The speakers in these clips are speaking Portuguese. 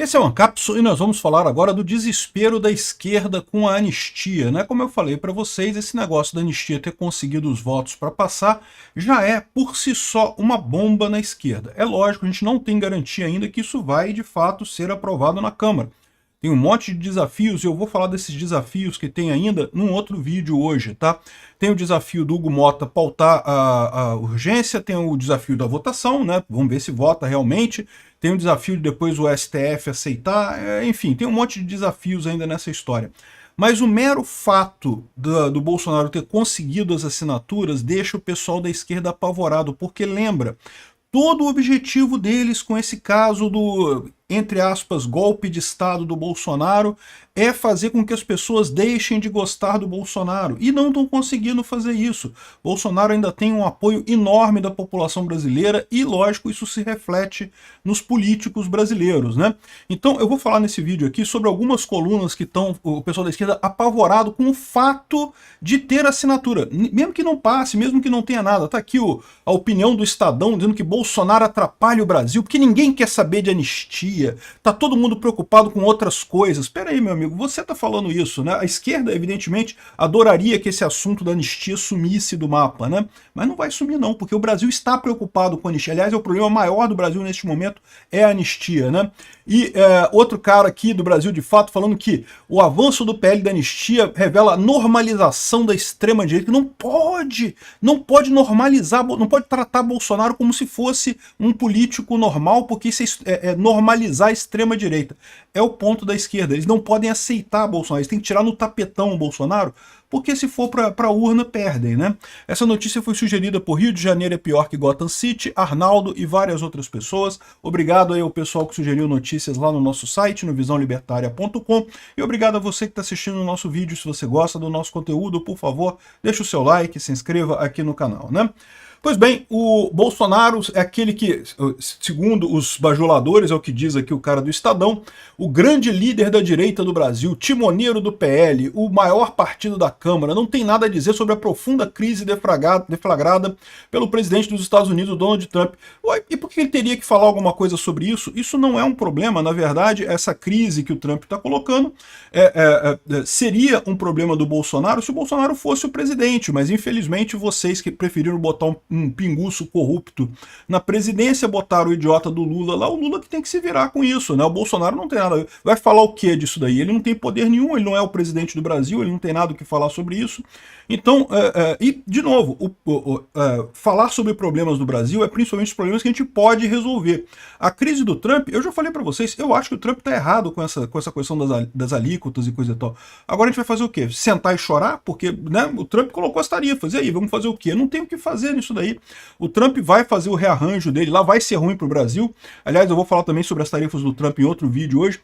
Esse é o Ancapso e nós vamos falar agora do desespero da esquerda com a anistia, né? Como eu falei para vocês, esse negócio da anistia ter conseguido os votos para passar já é, por si só, uma bomba na esquerda. É lógico, a gente não tem garantia ainda que isso vai, de fato, ser aprovado na Câmara. Tem um monte de desafios e eu vou falar desses desafios que tem ainda num outro vídeo hoje, tá? Tem o desafio do Hugo Mota pautar a urgência, tem o desafio da votação, né? Vamos ver se vota realmente. Tem o desafio de depois o STF aceitar, enfim, tem um monte de desafios ainda nessa história. Mas o mero fato do Bolsonaro ter conseguido as assinaturas deixa o pessoal da esquerda apavorado, porque lembra, todo o objetivo deles com esse caso do, entre aspas, golpe de Estado do Bolsonaro é fazer com que as pessoas deixem de gostar do Bolsonaro. E não estão conseguindo fazer isso. Bolsonaro ainda tem um apoio enorme da população brasileira e, lógico, isso se reflete nos políticos brasileiros, né? Então, eu vou falar nesse vídeo aqui sobre algumas colunas que estão, o pessoal da esquerda, apavorado com o fato de ter assinatura. Mesmo que não passe, mesmo que não tenha nada. Tá aqui a opinião do Estadão dizendo que Bolsonaro atrapalha o Brasil, porque ninguém quer saber de anistia. Tá todo mundo preocupado com outras coisas. Espera aí, meu amigo, você tá falando isso, né? A esquerda, evidentemente, adoraria que esse assunto da anistia sumisse do mapa, né? Mas não vai sumir não, porque o Brasil está preocupado com a anistia. Aliás, é o problema maior do Brasil neste momento é a anistia, né? E outro cara aqui do Brasil, de fato, falando que o avanço do PL da anistia revela a normalização da extrema-direita, que não pode normalizar, não pode tratar Bolsonaro como se fosse um político normal, porque isso é normalizar a extrema-direita. É o ponto da esquerda, eles não podem aceitar Bolsonaro, eles têm que tirar no tapetão o Bolsonaro, porque se for para a urna, perdem, né? Essa notícia foi sugerida por Rio de Janeiro é pior que Gotham City, Arnaldo e várias outras pessoas. Obrigado aí ao pessoal que sugeriu notícias lá no nosso site, no visãolibertaria.com, e obrigado a você que está assistindo o nosso vídeo. Se você gosta do nosso conteúdo, por favor, deixe o seu like, se inscreva aqui no canal, né? Pois bem, o Bolsonaro é aquele que, segundo os bajuladores, é o que diz aqui o cara do Estadão, o grande líder da direita do Brasil, timoneiro do PL, o maior partido da Câmara, não tem nada a dizer sobre a profunda crise deflagrada pelo presidente dos Estados Unidos, Donald Trump. Ué, e por que ele teria que falar alguma coisa sobre isso? Isso não é um problema, na verdade, essa crise que o Trump está colocando seria um problema do Bolsonaro se o Bolsonaro fosse o presidente, mas infelizmente vocês que preferiram botar um pinguço corrupto na presidência, botaram o idiota do Lula lá, o Lula que tem que se virar com isso, né? O Bolsonaro não tem nada a ver. Vai falar o que disso daí? Ele não tem poder nenhum, ele não é o presidente do Brasil, ele não tem nada o que falar sobre isso. Então, e de novo, falar sobre problemas do Brasil é principalmente os problemas que a gente pode resolver. A crise do Trump, eu já falei para vocês, eu acho que o Trump está errado com essa questão das alíquotas e coisa e tal. Agora a gente vai fazer o quê? Sentar e chorar? Porque, né, o Trump colocou as tarifas, e aí, vamos fazer o quê? Não tem o que fazer nisso daí. O Trump vai fazer o rearranjo dele, lá vai ser ruim para o Brasil. Aliás, eu vou falar também sobre as tarifas do Trump em outro vídeo hoje,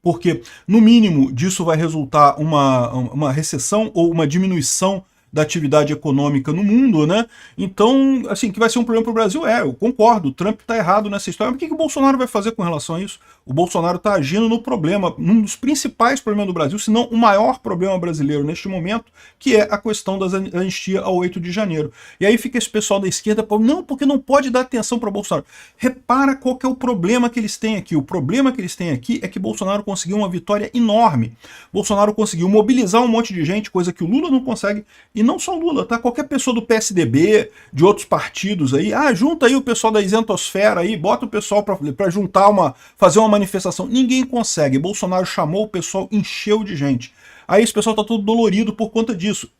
porque, no mínimo, disso vai resultar uma recessão ou uma diminuição da atividade econômica no mundo, né? Então, assim, que vai ser um problema para o Brasil, eu concordo, o Trump está errado nessa história. Mas o que o Bolsonaro vai fazer com relação a isso? O Bolsonaro está agindo no problema, num dos principais problemas do Brasil, se não o maior problema brasileiro neste momento, que é a questão da anistia ao 8 de janeiro. E aí fica esse pessoal da esquerda falando, não, porque não pode dar atenção para Bolsonaro. Repara qual que é o problema que eles têm aqui. O problema que eles têm aqui é que Bolsonaro conseguiu uma vitória enorme. Bolsonaro conseguiu mobilizar um monte de gente, coisa que o Lula não consegue, e não só o Lula, tá? Qualquer pessoa do PSDB, de outros partidos aí, junta aí o pessoal da isentosfera aí, bota o pessoal para juntar fazer uma manifestação. Ninguém consegue. Bolsonaro chamou o pessoal, encheu de gente. Aí esse pessoal tá todo dolorido por conta disso.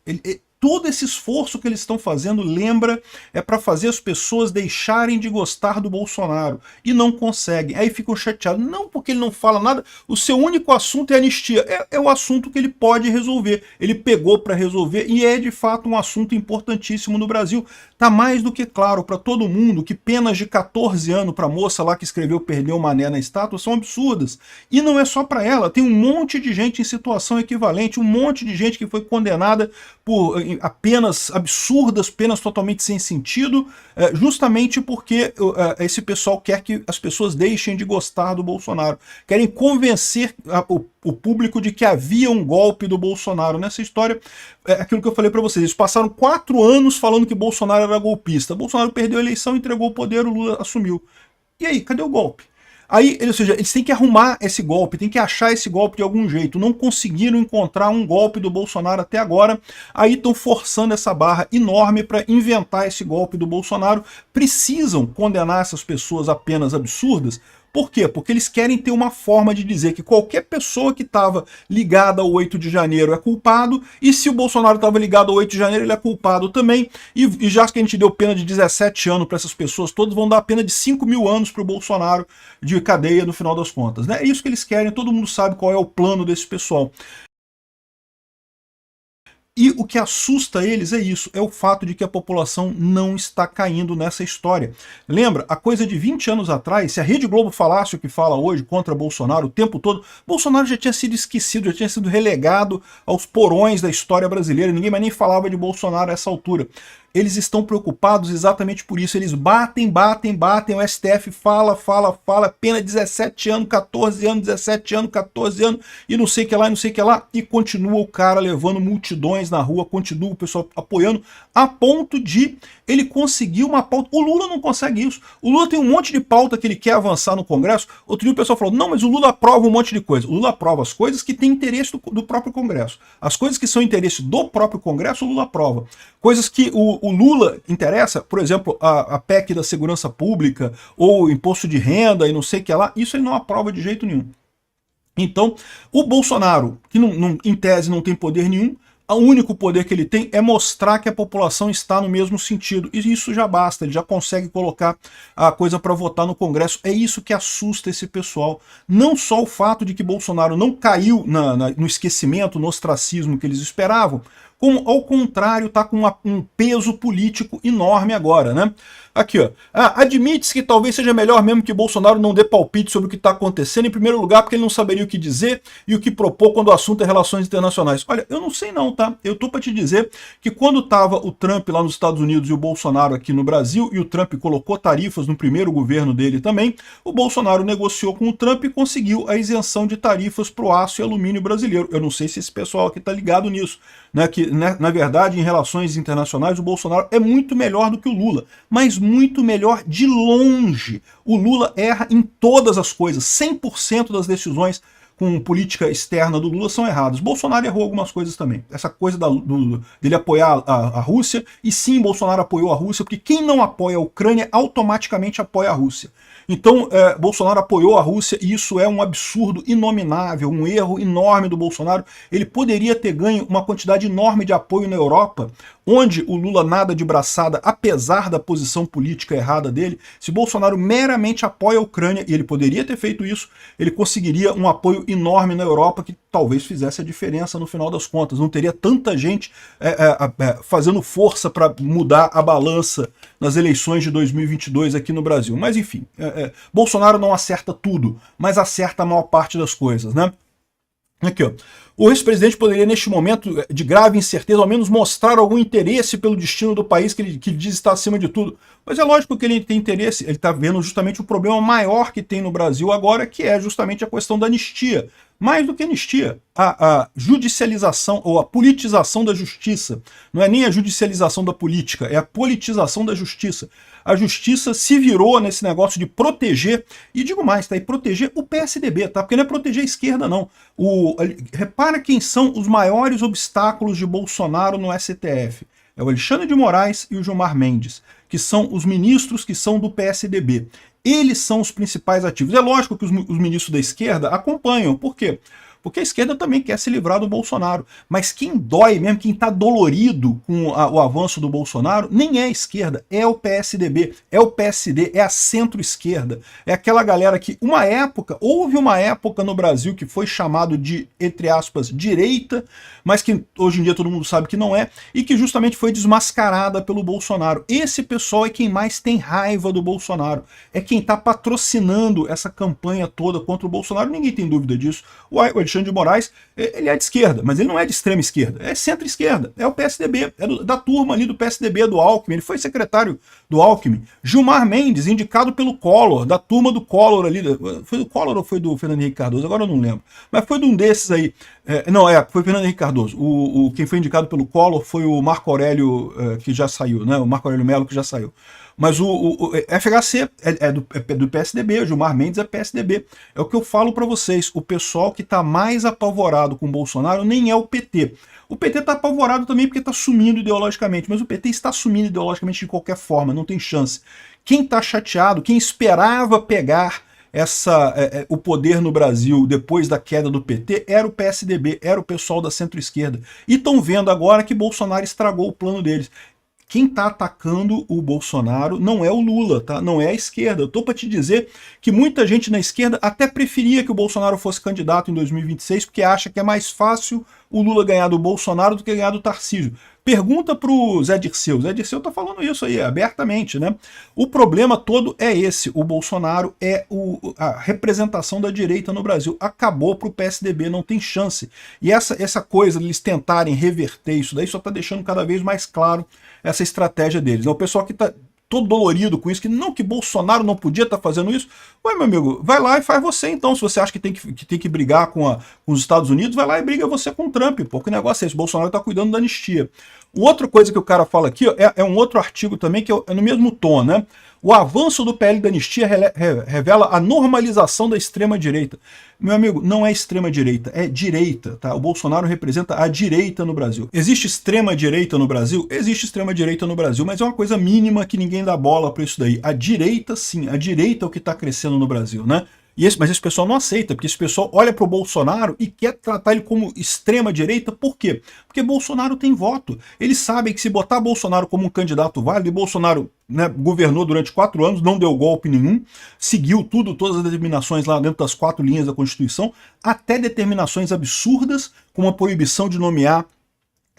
Todo esse esforço que eles estão fazendo, lembra, é para fazer as pessoas deixarem de gostar do Bolsonaro. E não conseguem. Aí ficam chateados. Não porque ele não fala nada, o seu único assunto é anistia. É o assunto que ele pode resolver. Ele pegou para resolver e é de fato um assunto importantíssimo no Brasil. Tá mais do que claro para todo mundo que penas de 14 anos para a moça lá que escreveu Perdeu o Mané na estátua são absurdas. E não é só para ela. Tem um monte de gente em situação equivalente, um monte de gente que foi condenada por apenas absurdas, penas totalmente sem sentido, justamente porque esse pessoal quer que as pessoas deixem de gostar do Bolsonaro. Querem convencer o público de que havia um golpe do Bolsonaro. Nessa história, aquilo que eu falei para vocês, eles passaram 4 anos falando que Bolsonaro era golpista. Bolsonaro perdeu a eleição, entregou o poder, o Lula assumiu. E aí, cadê o golpe? Aí, ou seja, eles têm que arrumar esse golpe, têm que achar esse golpe de algum jeito. Não conseguiram encontrar um golpe do Bolsonaro até agora. Aí estão forçando essa barra enorme para inventar esse golpe do Bolsonaro. Precisam condenar essas pessoas a penas absurdas. Por quê? Porque eles querem ter uma forma de dizer que qualquer pessoa que estava ligada ao 8 de janeiro é culpado, e se o Bolsonaro estava ligado ao 8 de janeiro, ele é culpado também, e já que a gente deu pena de 17 anos para essas pessoas todas, vão dar pena de 5 mil anos para o Bolsonaro de cadeia no final das contas. Né? É isso que eles querem, todo mundo sabe qual é o plano desse pessoal. E o que assusta eles é isso, é o fato de que a população não está caindo nessa história. Lembra, a coisa de 20 anos atrás, se a Rede Globo falasse o que fala hoje contra Bolsonaro o tempo todo, Bolsonaro já tinha sido esquecido, já tinha sido relegado aos porões da história brasileira, ninguém mais nem falava de Bolsonaro a essa altura. Eles estão preocupados exatamente por isso, eles batem, o STF fala, pena 17 anos, 14 anos, 17 anos, 14 anos, e não sei o que lá, e continua o cara levando multidões na rua, continua o pessoal apoiando, a ponto de ele conseguir uma pauta. O Lula não consegue isso. O Lula tem um monte de pauta que ele quer avançar no Congresso. Outro dia o pessoal falou, não, mas o Lula aprova um monte de coisa. O Lula aprova as coisas que têm interesse do próprio Congresso. As coisas que são interesse do próprio Congresso, o Lula aprova. Coisas que o Lula interessa, por exemplo, a PEC da segurança pública, ou imposto de renda e não sei o que lá, isso ele não aprova de jeito nenhum. Então, o Bolsonaro, que em tese não tem poder nenhum, o único poder que ele tem é mostrar que a população está no mesmo sentido. E isso já basta, ele já consegue colocar a coisa para votar no Congresso. É isso que assusta esse pessoal. Não só o fato de que Bolsonaro não caiu no esquecimento, no ostracismo que eles esperavam, como, ao contrário, está com um peso político enorme agora, né? Aqui, ó. Admite-se que talvez seja melhor mesmo que Bolsonaro não dê palpite sobre o que está acontecendo, em primeiro lugar, porque ele não saberia o que dizer e o que propor quando o assunto é relações internacionais. Olha, eu não sei não, tá? Eu tô para te dizer que quando estava o Trump lá nos Estados Unidos e o Bolsonaro aqui no Brasil, e o Trump colocou tarifas no primeiro governo dele também, o Bolsonaro negociou com o Trump e conseguiu a isenção de tarifas para o aço e alumínio brasileiro. Eu não sei se esse pessoal aqui tá ligado nisso, né? Que, na verdade, em relações internacionais, o Bolsonaro é muito melhor do que o Lula, mas muito melhor de longe. O Lula erra em todas as coisas, 100% das decisões com política externa do Lula são erradas. Bolsonaro errou algumas coisas também. Essa coisa dele apoiar a Rússia, e sim, Bolsonaro apoiou a Rússia, porque quem não apoia a Ucrânia automaticamente apoia a Rússia. Então, Bolsonaro apoiou a Rússia, e isso é um absurdo inominável, um erro enorme do Bolsonaro. Ele poderia ter ganho uma quantidade enorme de apoio na Europa, onde o Lula nada de braçada, apesar da posição política errada dele. Se Bolsonaro meramente apoia a Ucrânia, e ele poderia ter feito isso, ele conseguiria um apoio enorme na Europa que talvez fizesse a diferença no final das contas. Não teria tanta gente fazendo força para mudar a balança nas eleições de 2022 aqui no Brasil. Mas enfim, Bolsonaro não acerta tudo, mas acerta a maior parte das coisas, né? Aqui, ó. O ex-presidente poderia, neste momento de grave incerteza, ao menos mostrar algum interesse pelo destino do país que ele diz estar acima de tudo. Mas é lógico que ele tem interesse, ele está vendo justamente o problema maior que tem no Brasil agora, que é justamente a questão da anistia. Mais do que anistia, a judicialização ou a politização da justiça. Não é nem a judicialização da política, é a politização da justiça. A justiça se virou nesse negócio de proteger, e digo mais, tá? E proteger o PSDB, tá? Porque não é proteger a esquerda, não. Repara quem são os maiores obstáculos de Bolsonaro no STF. É o Alexandre de Moraes e o Gilmar Mendes, que são os ministros que são do PSDB. Eles são os principais ativos. É lógico que os ministros da esquerda acompanham. Por quê? Porque a esquerda também quer se livrar do Bolsonaro. Mas quem dói mesmo, quem está dolorido com o avanço do Bolsonaro, nem é a esquerda, é o PSDB, é o PSD, é a centro-esquerda. É aquela galera que, houve uma época no Brasil que foi chamado de, entre aspas, direita, mas que hoje em dia todo mundo sabe que não é, e que justamente foi desmascarada pelo Bolsonaro. Esse pessoal é quem mais tem raiva do Bolsonaro. É quem está patrocinando essa campanha toda contra o Bolsonaro, ninguém tem dúvida disso. O Alexandre de Moraes, ele é de esquerda, mas ele não é de extrema esquerda, é centro-esquerda, é o PSDB, da turma ali do PSDB do Alckmin, ele foi secretário do Alckmin. Gilmar Mendes, indicado pelo Collor, da turma do Collor ali, foi do Collor ou foi do Fernando Henrique Cardoso? Agora eu não lembro, mas foi de um desses aí, foi Fernando Henrique Cardoso. Quem foi indicado pelo Collor foi o Marco Aurélio, que já saiu, né? O Marco Aurélio Melo, que já saiu. Mas o FHC é do PSDB, o Gilmar Mendes é PSDB. É o que eu falo para vocês, o pessoal que está mais apavorado com o Bolsonaro nem é o PT. O PT está apavorado também porque está sumindo ideologicamente, mas o PT está sumindo ideologicamente de qualquer forma, não tem chance. Quem está chateado, quem esperava pegar o poder no Brasil depois da queda do PT era o PSDB, era o pessoal da centro-esquerda. E estão vendo agora que Bolsonaro estragou o plano deles. Quem está atacando o Bolsonaro não é o Lula, tá? Não é a esquerda. Eu estou para te dizer que muita gente na esquerda até preferia que o Bolsonaro fosse candidato em 2026, porque acha que é mais fácil o Lula ganhar do Bolsonaro do que ganhar do Tarcísio. Pergunta para o Zé Dirceu. O Zé Dirceu está falando isso aí abertamente, né? O problema todo é esse. O Bolsonaro é a representação da direita no Brasil. Acabou para o PSDB, não tem chance. E essa coisa de eles tentarem reverter isso daí só está deixando cada vez mais claro essa estratégia deles. O pessoal que está todo dolorido com isso, que Bolsonaro não podia estar fazendo isso. Ué, meu amigo, vai lá e faz você então. Se você acha que tem que brigar com os Estados Unidos, vai lá e briga você com o Trump. Pô, que negócio é esse? Bolsonaro está cuidando da anistia. Outra coisa que o cara fala aqui ó, é um outro artigo também que é no mesmo tom, né? O avanço do PL da anistia revela a normalização da extrema-direita. Meu amigo, não é extrema-direita, é direita, tá? O Bolsonaro representa a direita no Brasil. Existe extrema-direita no Brasil? Existe extrema-direita no Brasil, mas é uma coisa mínima que ninguém dá bola para isso daí. A direita, sim, a direita é o que está crescendo no Brasil, né? Mas esse pessoal não aceita, porque esse pessoal olha para o Bolsonaro e quer tratar ele como extrema-direita. Por quê? Porque Bolsonaro tem voto. Eles sabem que se botar Bolsonaro como um candidato válido, e Bolsonaro, né, governou durante 4 anos, não deu golpe nenhum, seguiu todas as determinações lá dentro das 4 linhas da Constituição, até determinações absurdas, como a proibição de nomear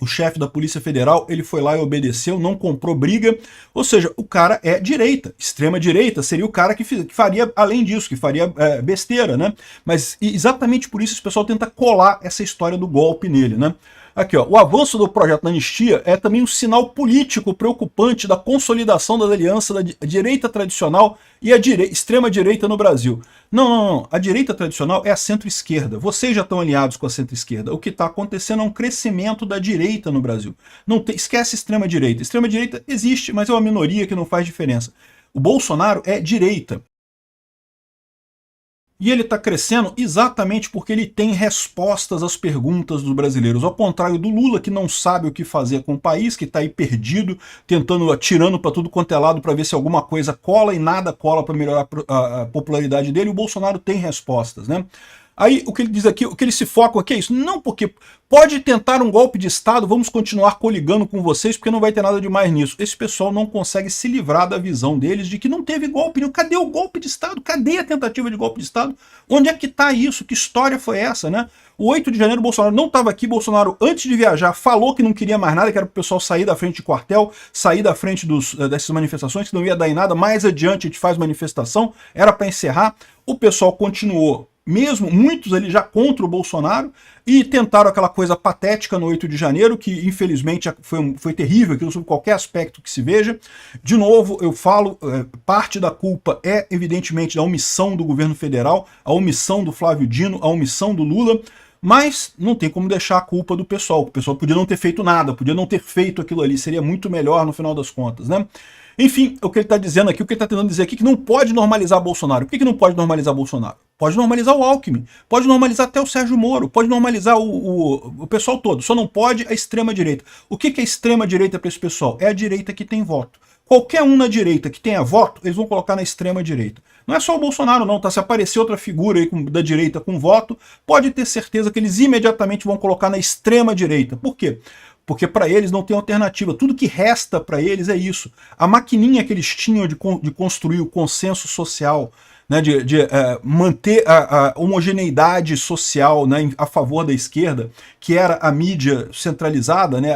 o chefe da Polícia Federal, ele foi lá e obedeceu, não comprou briga, ou seja, o cara é direita, extrema-direita seria o cara que faria, além disso, que faria besteira, né? Mas exatamente por isso esse pessoal tenta colar essa história do golpe nele, né? Aqui, ó, o avanço do projeto da anistia é também um sinal político preocupante da consolidação da aliança da direita tradicional e a extrema-direita no Brasil. Não. A direita tradicional é a centro-esquerda. Vocês já estão alinhados com a centro-esquerda. O que está acontecendo é um crescimento da direita no Brasil. Esquece extrema-direita. Extrema-direita existe, mas é uma minoria que não faz diferença. O Bolsonaro é direita. E ele está crescendo exatamente porque ele tem respostas às perguntas dos brasileiros. Ao contrário do Lula, que não sabe o que fazer com o país, que está aí perdido, atirando para tudo quanto é lado para ver se alguma coisa cola e nada cola para melhorar a popularidade dele. O Bolsonaro tem respostas, né? Aí o que ele diz aqui, o que eles se focam aqui é isso. Não, porque pode tentar um golpe de Estado, vamos continuar coligando com vocês, porque não vai ter nada de mais nisso. Esse pessoal não consegue se livrar da visão deles de que não teve golpe. Cadê o golpe de Estado? Cadê a tentativa de golpe de Estado? Onde é que está isso? Que história foi essa, né? O 8 de janeiro, Bolsonaro não estava aqui. Bolsonaro, antes de viajar, falou que não queria mais nada, que era para o pessoal sair da frente de quartel, sair da frente dessas manifestações, que não ia dar em nada. Mais adiante a gente faz manifestação, era para encerrar. O pessoal continuou, mesmo muitos ali já contra o Bolsonaro, e tentaram aquela coisa patética no 8 de janeiro, que infelizmente foi terrível, aquilo sob qualquer aspecto que se veja. De novo, eu falo, parte da culpa é evidentemente da omissão do governo federal, a omissão do Flávio Dino, a omissão do Lula, mas não tem como deixar a culpa do pessoal. O pessoal podia não ter feito nada, podia não ter feito aquilo ali, seria muito melhor no final das contas, né? Enfim, o que ele está dizendo aqui, o que ele está tentando dizer aqui, que não pode normalizar Bolsonaro. Por que não pode normalizar Bolsonaro? Pode normalizar o Alckmin, pode normalizar até o Sérgio Moro, pode normalizar o pessoal todo, só não pode a extrema-direita. O que é extrema-direita para esse pessoal? É a direita que tem voto. Qualquer um na direita que tenha voto, eles vão colocar na extrema-direita. Não é só o Bolsonaro não, tá? Se aparecer outra figura aí da direita com voto, pode ter certeza que eles imediatamente vão colocar na extrema-direita. Por quê? Porque para eles não tem alternativa. Tudo que resta para eles é isso. A maquininha que eles tinham de construir o consenso social, né, de manter a homogeneidade social, né, a favor da esquerda, que era a mídia centralizada, né,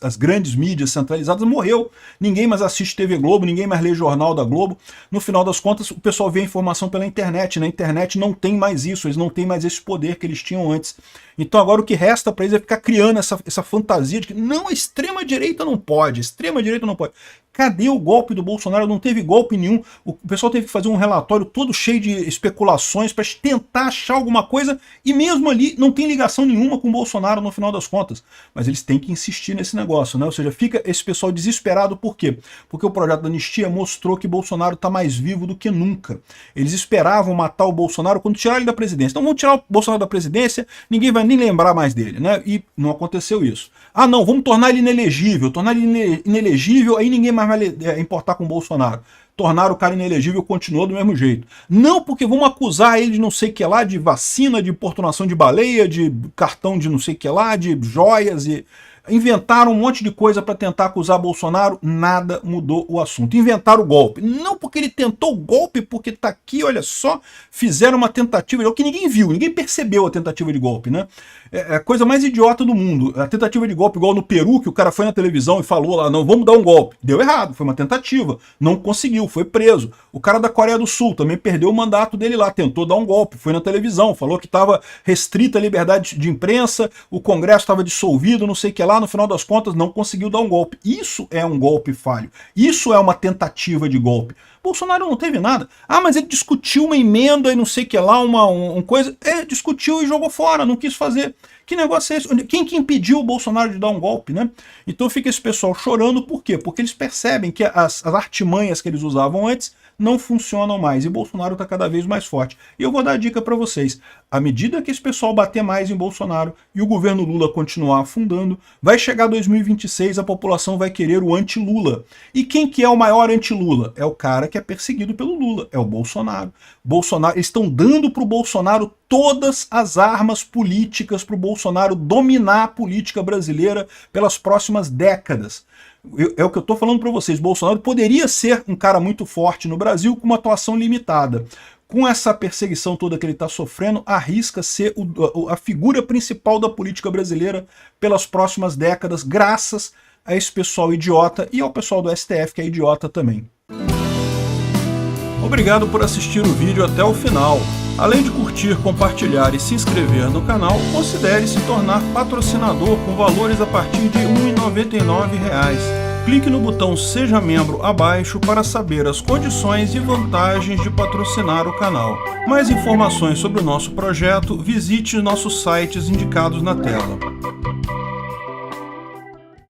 as grandes mídias centralizadas, morreu. Ninguém mais assiste TV Globo, ninguém mais lê jornal da Globo. No final das contas, o pessoal vê a informação pela internet. Na internet não tem mais isso, eles não têm mais esse poder que eles tinham antes. Então agora o que resta para eles é ficar criando essa fantasia de que não, a extrema-direita não pode, a extrema-direita não pode. Cadê o golpe do Bolsonaro? Não teve golpe nenhum. O pessoal teve que fazer um relatório todo cheio de especulações para tentar achar alguma coisa, e mesmo ali não tem ligação nenhuma com o Bolsonaro no final das contas. Mas eles têm que insistir nesse negócio, né? Ou seja, fica esse pessoal desesperado. Por quê? Porque o projeto da anistia mostrou que Bolsonaro está mais vivo do que nunca. Eles esperavam matar o Bolsonaro quando tirar ele da presidência. Então vamos tirar o Bolsonaro da presidência, ninguém vai nem lembrar mais dele, né? E não aconteceu isso. Ah não, vamos tornar ele inelegível. Tornar ele inelegível, aí ninguém mais vai importar com o Bolsonaro. Tornar o cara inelegível, continuou do mesmo jeito. Não, porque vamos acusar ele de não sei o que lá, de vacina, de importunação de baleia, de cartão de não sei o que lá, de joias e... Inventaram um monte de coisa para tentar acusar Bolsonaro, nada mudou o assunto. Inventaram o golpe. Não porque ele tentou o golpe, porque tá aqui, olha só, fizeram uma tentativa de golpe que ninguém viu, ninguém percebeu a tentativa de golpe, né? É a coisa mais idiota do mundo. A tentativa de golpe, igual no Peru, que o cara foi na televisão e falou lá, não, vamos dar um golpe. Deu errado, foi uma tentativa, não conseguiu, foi preso. O cara da Coreia do Sul também perdeu o mandato dele lá, tentou dar um golpe, foi na televisão, falou que estava restrita a liberdade de imprensa, o Congresso estava dissolvido, não sei o que lá, no final das contas não conseguiu dar um golpe. Isso é um golpe falho. Isso é uma tentativa de golpe. Bolsonaro não teve nada. Ah, mas ele discutiu uma emenda e não sei o que lá, uma coisa. Discutiu e jogou fora, não quis fazer. Que negócio é esse? Quem que impediu o Bolsonaro de dar um golpe, né? Então fica esse pessoal chorando, por quê? Porque eles percebem que as artimanhas que eles usavam antes não funcionam mais, e Bolsonaro está cada vez mais forte. E eu vou dar a dica para vocês. À medida que esse pessoal bater mais em Bolsonaro e o governo Lula continuar afundando, vai chegar 2026, a população vai querer o anti-Lula. E quem que é o maior anti-Lula? É o cara que é perseguido pelo Lula, é o Bolsonaro. Eles estão dando para o Bolsonaro todas as armas políticas para o Bolsonaro dominar a política brasileira pelas próximas décadas. É o que eu estou falando para vocês. Bolsonaro poderia ser um cara muito forte no Brasil com uma atuação limitada. Com essa perseguição toda que ele está sofrendo, arrisca ser a figura principal da política brasileira pelas próximas décadas, graças a esse pessoal idiota e ao pessoal do STF, que é idiota também. Obrigado por assistir o vídeo até o final. Além de curtir, compartilhar e se inscrever no canal, considere se tornar patrocinador com valores a partir de R$ 1,99. Clique no botão Seja Membro abaixo para saber as condições e vantagens de patrocinar o canal. Mais informações sobre o nosso projeto, visite nossos sites indicados na tela.